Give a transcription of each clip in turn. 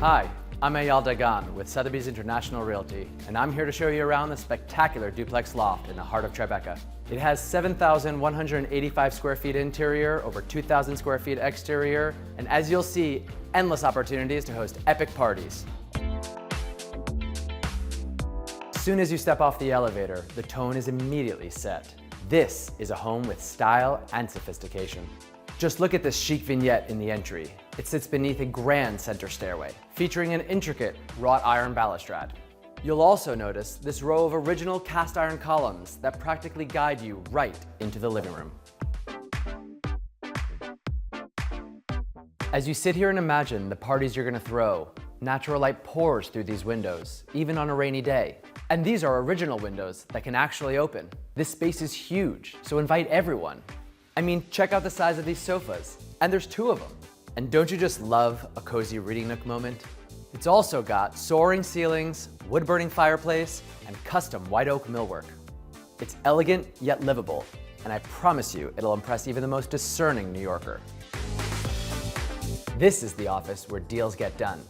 Hi, I'm Eyal Dagan with Southern International Realty, and I'm here to show you around the spectacular duplex loft in the heart of Tribeca. It has 7,185 square feet interior, over 2,000 square feet exterior, and as you'll see, endless opportunities to host epic parties. As soon as you step off the elevator, the tone is immediately set. This is a home with style and sophistication. Just look at this chic vignette in the entry. It sits beneath a grand center stairway, featuring an intricate wrought iron balustrade. You'll also notice this row of original cast iron columns that practically guide you right into the living room. As you sit here and imagine the parties you're gonna throw, natural light pours through these windows, even on a rainy day. And these are original windows that can actually open. This space is huge, so invite everyone. I mean, check out the size of these sofas, and there's 2 of them. And don't you just love a cozy reading nook moment? It's also got soaring ceilings, wood-burning fireplace, and custom white oak millwork. It's elegant yet livable, and I promise you it'll impress even the most discerning New Yorker. This is the office where deals get done.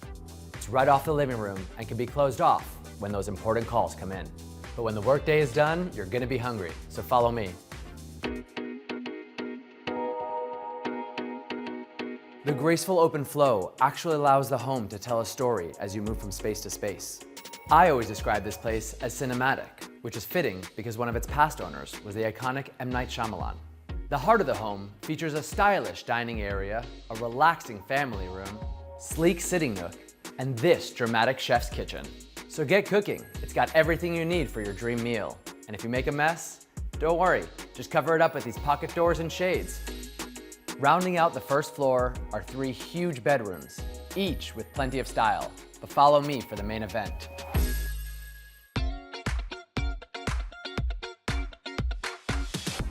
It's right off the living room and can be closed off when those important calls come in. But when the workday is done, you're gonna be hungry, so follow me. The graceful open flow actually allows the home to tell a story as you move from space to space. I always describe this place as cinematic, which is fitting because one of its past owners was the iconic M. Night Shyamalan. The heart of the home features a stylish dining area, a relaxing family room, sleek sitting nook, and this dramatic chef's kitchen. So get cooking. It's got everything you need for your dream meal. And if you make a mess, don't worry, just cover it up with these pocket doors and shades. Rounding out the first floor are 3 huge bedrooms, each with plenty of style. But follow me for the main event.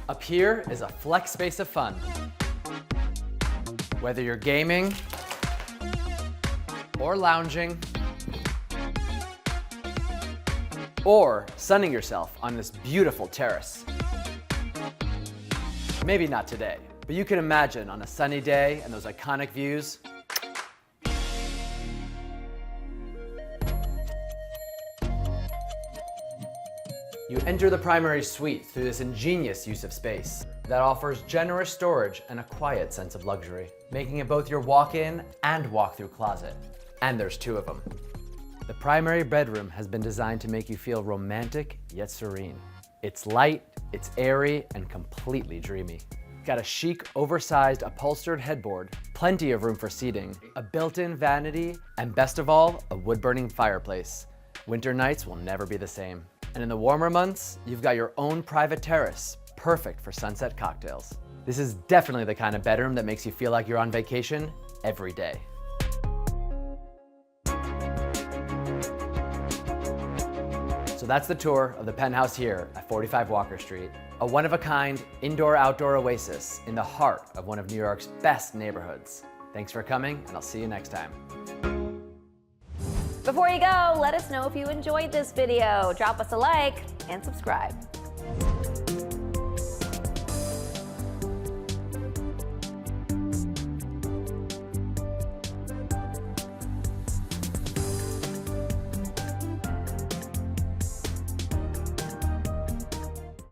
Up here is a flex space of fun. Whether you're gaming or lounging or sunning yourself on this beautiful terrace. Maybe not today, but you can imagine on a sunny day and those iconic views. You enter the primary suite through this ingenious use of space that offers generous storage and a quiet sense of luxury, making it both your walk-in and walk-through closet. And there's 2 of them. The primary bedroom has been designed to make you feel romantic yet serene. It's light, it's airy, and completely dreamy. Got a chic, oversized, upholstered headboard, plenty of room for seating, a built-in vanity, and best of all, a wood-burning fireplace. Winter nights will never be the same. And in the warmer months, you've got your own private terrace, perfect for sunset cocktails. This is definitely the kind of bedroom that makes you feel like you're on vacation every day. So that's the tour of the penthouse here at 45 Walker Street, a one-of-a-kind indoor-outdoor oasis in the heart of one of New York's best neighborhoods. Thanks for coming, and I'll see you next time. Before you go, let us know if you enjoyed this video. Drop us a like and subscribe.